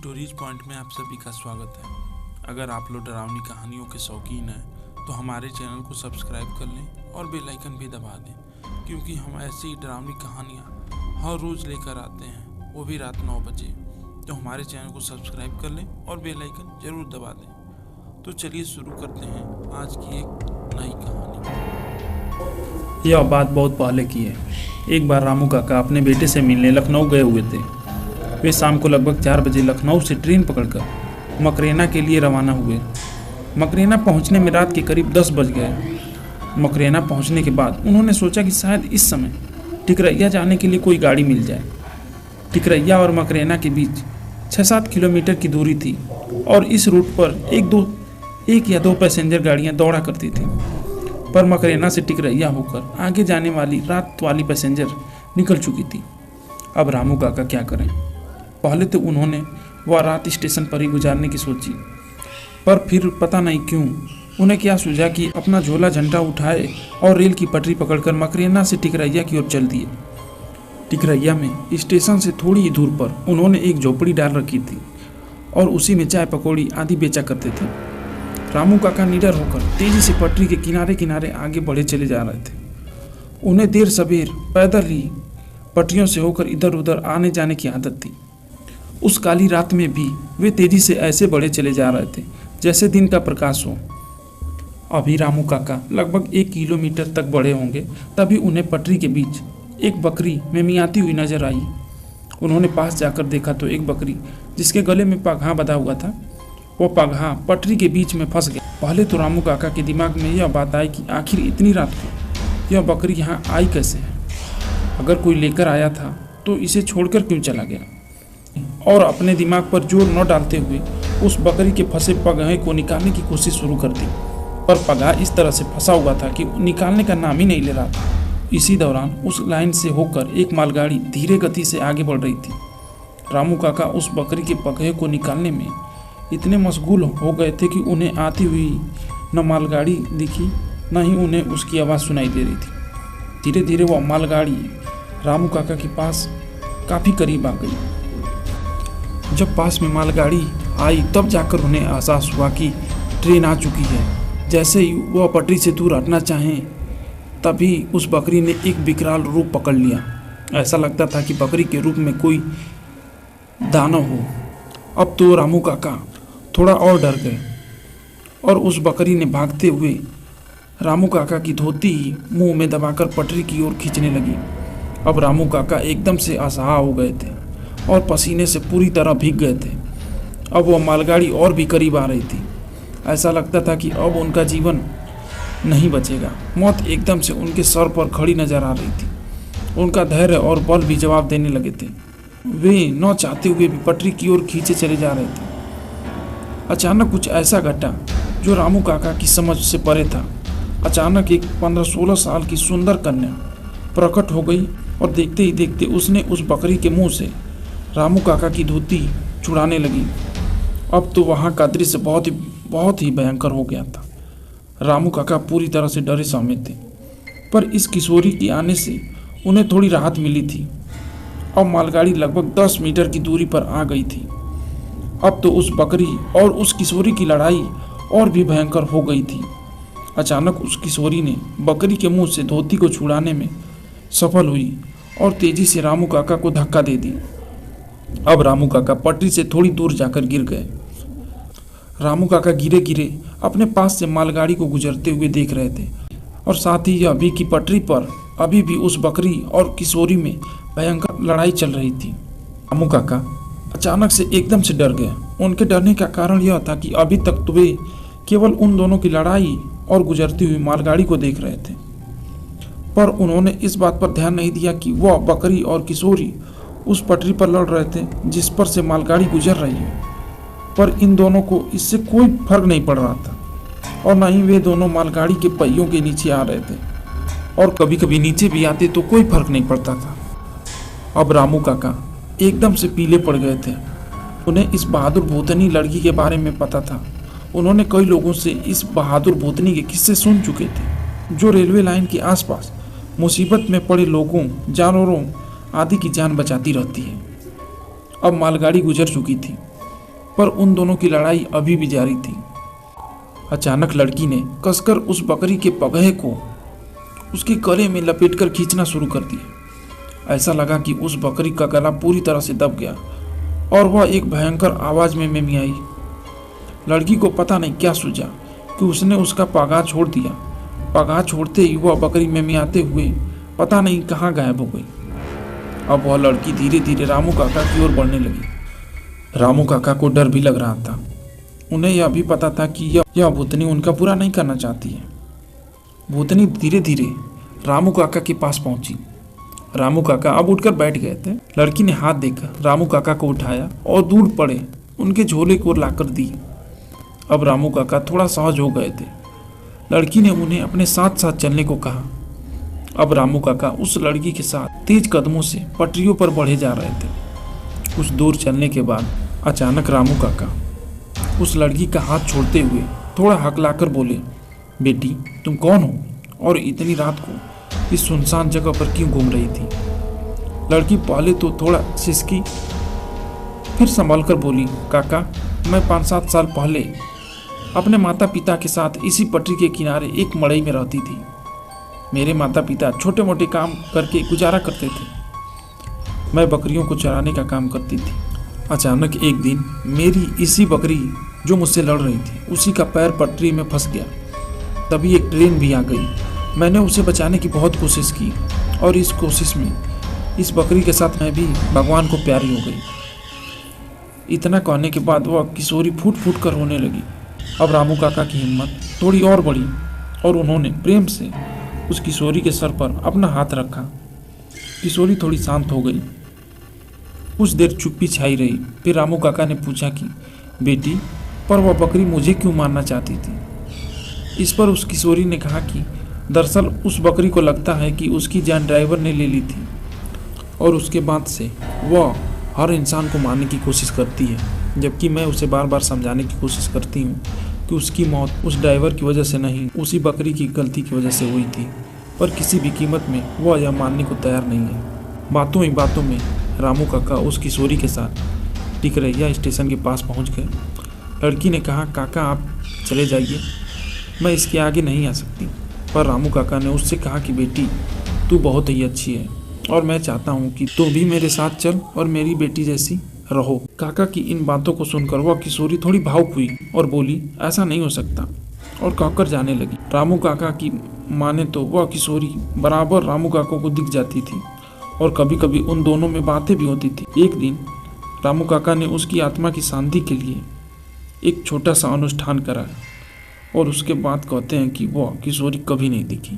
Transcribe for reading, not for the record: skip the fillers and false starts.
Stories point में आप सभी का स्वागत है। अगर आप लोग डरावनी कहानियों के शौकीन हैं तो हमारे चैनल को सब्सक्राइब कर लें और बेल आइकन भी दबा दें, क्योंकि हम ऐसी ही डरावनी कहानियाँ हर रोज़ लेकर आते हैं, वो भी रात 9 बजे। तो हमारे चैनल को सब्सक्राइब कर लें और बेल आइकन ज़रूर दबा दें। तो चलिए शुरू करते हैं आज की एक नई कहानी। यह बात बहुत पहले की है। एक बार रामू काका अपने बेटे से मिलने लखनऊ गए हुए थे। वे शाम को लगभग 4 बजे लखनऊ से ट्रेन पकड़कर मकरेना के लिए रवाना हुए। मकरेना पहुंचने में रात के करीब 10 बज गए। मकरेना पहुंचने के बाद उन्होंने सोचा कि शायद इस समय टिकरैया जाने के लिए कोई गाड़ी मिल जाए। टिकरैया और मकरेना के बीच 6-7 किलोमीटर की दूरी थी और इस रूट पर एक या दो पैसेंजर गाड़ियां दौड़ा करती थी। पर मकरेना से टिकरैया होकर आगे जाने वाली रात वाली पैसेंजर निकल चुकी थी। अब रामू काका क्या करें? पहले तो उन्होंने वह रात स्टेशन पर ही गुजारने की सोची, पर फिर पता नहीं क्यों उन्हें क्या सूझा कि अपना झोला झंडा उठाए और रेल की पटरी पकड़कर मकरेना से टिकरैया की ओर चल दिए। टिकरैया में स्टेशन से थोड़ी ही दूर पर उन्होंने एक झोपड़ी डाल रखी थी और उसी में चाय पकौड़ी आदि बेचा करते थे। रामू काका निडर होकर तेजी से पटरी के किनारे किनारे आगे बढ़े चले जा रहे थे। उन्हें देर सवेर पैदल ही पटरियों से होकर इधर उधर आने जाने की आदत थी। उस काली रात में भी वे तेजी से ऐसे बढ़े चले जा रहे थे जैसे दिन का प्रकाश हो। अभी रामू काका लगभग 1 किलोमीटर तक बढ़े होंगे, तभी उन्हें पटरी के बीच एक बकरी मिमियाती हुई नजर आई। उन्होंने पास जाकर देखा तो एक बकरी जिसके गले में पगहा बंधा हुआ था, वो पगहा पटरी के बीच में फंस गया। पहले तो रामू काका के दिमाग में यह बात आई कि आखिर इतनी रात को यह बकरी यहाँ आई कैसे है। अगर कोई लेकर आया था तो इसे छोड़कर क्यों चला गया। और अपने दिमाग पर जोर न डालते हुए उस बकरी के फंसे पगहे को निकालने की कोशिश शुरू कर दी, पर पगहा इस तरह से फंसा हुआ था कि निकालने का नाम ही नहीं ले रहा था। इसी दौरान उस लाइन से होकर एक मालगाड़ी धीरे गति से आगे बढ़ रही थी। रामू काका उस बकरी के पगहे को निकालने में इतने मशगूल हो गए थे कि उन्हें आती हुई न मालगाड़ी दिखी, न ही उन्हें उसकी आवाज़ सुनाई दे रही थी। धीरे धीरे वह मालगाड़ी रामू काका के पास काफ़ी करीब आ गई। जब पास में मालगाड़ी आई तब जाकर उन्हें एहसास हुआ कि ट्रेन आ चुकी है। जैसे ही वह पटरी से दूर हटना चाहें तभी उस बकरी ने एक विकराल रूप पकड़ लिया। ऐसा लगता था कि बकरी के रूप में कोई दानव हो। अब तो रामू काका थोड़ा और डर गए और उस बकरी ने भागते हुए रामू काका की धोती ही मुंह में दबाकर पटरी की ओर खींचने लगी। अब रामू काका एकदम से असहाय हो गए थे और पसीने से पूरी तरह भीग गए थे। अब वह मालगाड़ी और भी करीब आ रही थी। ऐसा लगता था कि अब उनका जीवन नहीं बचेगा। मौत एकदम से उनके सर पर खड़ी नजर आ रही थी। उनका धैर्य और बल भी जवाब देने लगे थे। वे न चाहते हुए भी पटरी की ओर खींचे चले जा रहे थे। अचानक कुछ ऐसा घटा जो रामू काका की समझ से परे था। अचानक एक 15-16 साल की सुंदर कन्या प्रकट हो गई और देखते ही देखते उसने उस बकरी के मुंह से रामू काका की धोती छुड़ाने लगी। अब तो वहाँ का दृश्य बहुत ही भयंकर हो गया था। रामू काका पूरी तरह से डरे सहमे थे, पर इस किशोरी के आने से उन्हें थोड़ी राहत मिली थी। अब मालगाड़ी लगभग 10 मीटर की दूरी पर आ गई थी। अब तो उस बकरी और उस किशोरी की लड़ाई और भी भयंकर हो गई थी। अचानक उस किशोरी ने बकरी के मुंह से धोती को छुड़ाने में सफल हुई और तेजी से रामू काका को धक्का दे दी। अब रामू काका पटरी से थोड़ी दूर जाकर गिर गए। रामू काका गिरे गिरे अपने पास से मालगाड़ी को गुजरते हुए देख रहे थे और साथ ही यह भी कि पटरी पर अभी भी उस बकरी और किशोरी में भयंकर लड़ाई चल रही थी। रामू काका अचानक से एकदम से डर गए। उनके डरने का कारण यह था कि अभी तक तो वे केवल उन दोनों की लड़ाई और गुजरती हुई मालगाड़ी को देख रहे थे, पर उन्होंने इस बात पर ध्यान नहीं दिया कि वह बकरी और किशोरी उस पटरी पर लड़ रहे थे जिस पर से मालगाड़ी गुजर रही है। पर इन दोनों को इससे कोई फर्क नहीं पड़ रहा था और न ही वे दोनों मालगाड़ी के पहियों के नीचे आ रहे थे, और कभी कभी नीचे भी आते तो कोई फर्क नहीं पड़ता था। अब रामू काका एकदम से पीले पड़ गए थे। उन्हें इस बहादुर भूतनी लड़की के बारे में पता था। उन्होंने कई लोगों से इस बहादुर भूतनी के किस्से सुन चुके थे, जो रेलवे लाइन के आसपास मुसीबत में पड़े लोगों, जानवरों आदि की जान बचाती रहती है। अब मालगाड़ी गुजर चुकी थी पर उन दोनों की लड़ाई अभी भी जारी थी। अचानक लड़की ने कसकर उस बकरी के पगहे को उसके गले में लपेटकर खींचना शुरू कर दिया। ऐसा लगा कि उस बकरी का गला पूरी तरह से दब गया और वह एक भयंकर आवाज में मिमियाई। लड़की को पता नहीं क्या सूझा कि उसने उसका पगहा छोड़ दिया। पगहा छोड़ते ही वह बकरी मिमियाते हुए पता नहीं कहाँ गायब हो गई। अब वह लड़की धीरे धीरे रामू काका की ओर बढ़ने लगी। रामू काका को डर भी लग रहा था। उन्हें यह भी पता था कि यह भूतनी उनका बुरा नहीं करना चाहती है। भूतनी धीरे धीरे रामू काका के पास पहुंची। रामू काका अब उठकर बैठ गए थे। लड़की ने हाथ देकर रामू काका को उठाया और दूर पड़े उनके झोले को लाकर दी। अब रामू काका थोड़ा सहज हो गए थे। लड़की ने उन्हें अपने साथ साथ चलने को कहा। अब रामू काका उस लड़की के साथ तेज कदमों से पटरियों पर बढ़े जा रहे थे। कुछ दूर चलने के बाद अचानक रामू काका उस लड़की का हाथ छोड़ते हुए थोड़ा हकलाकर बोले, बेटी तुम कौन हो और इतनी रात को इस सुनसान जगह पर क्यों घूम रही थी? लड़की पहले तो थोड़ा सिसकी, फिर संभल कर बोली, काका मैं 5-7 साल पहले अपने माता पिता के साथ इसी पटरी के किनारे एक मड़ई में रहती थी। मेरे माता पिता छोटे मोटे काम करके गुजारा करते थे। मैं बकरियों को चराने का काम करती थी। अचानक एक दिन मेरी इसी बकरी जो मुझसे लड़ रही थी उसी का पैर पटरी में फंस गया। तभी एक ट्रेन भी आ गई। मैंने उसे बचाने की बहुत कोशिश की और इस कोशिश में इस बकरी के साथ मैं भी भगवान को प्यारी हो गई। इतना कहने के बाद वह किशोरी फूट फूट कर रोने लगी। अब रामू काका की हिम्मत थोड़ी और बढ़ी और उन्होंने प्रेम से उस किशोरी के सर पर अपना हाथ रखा। किशोरी थोड़ी शांत हो गई। कुछ देर चुप्पी छाई रही। फिर रामू काका ने पूछा कि बेटी पर वह बकरी मुझे क्यों मारना चाहती थी? इस पर उस किशोरी ने कहा कि दरअसल उस बकरी को लगता है कि उसकी जान ड्राइवर ने ले ली थी और उसके बाद से वह हर इंसान को मारने की कोशिश करती है, जबकि मैं उसे बार बार समझाने की कोशिश करती हूँ कि उसकी मौत उस ड्राइवर की वजह से नहीं, उसी बकरी की गलती की वजह से हुई थी, पर किसी भी कीमत में वह यह मानने को तैयार नहीं है। बातों ही बातों में रामू काका उस किशोरी के साथ टिकरैया स्टेशन के पास पहुंच गए। लड़की ने कहा, काका आप चले जाइए, मैं इसके आगे नहीं आ सकती। पर रामू काका ने उससे कहा कि बेटी तू बहुत ही अच्छी है और मैं चाहता हूँ कि तू भी मेरे साथ चल और मेरी बेटी जैसी रहो। काका की इन बातों को सुनकर वह किशोरी थोड़ी भावुक हुई और बोली, ऐसा नहीं हो सकता, और कहकर जाने लगी। रामू काका की माने तो वह किशोरी बराबर रामू काका को दिख जाती थी और कभी कभी उन दोनों में बातें भी होती थी। एक दिन रामू काका ने उसकी आत्मा की शांति के लिए एक छोटा सा अनुष्ठान कराया और उसके बाद कहते हैं कि वह किशोरी कभी नहीं दिखी।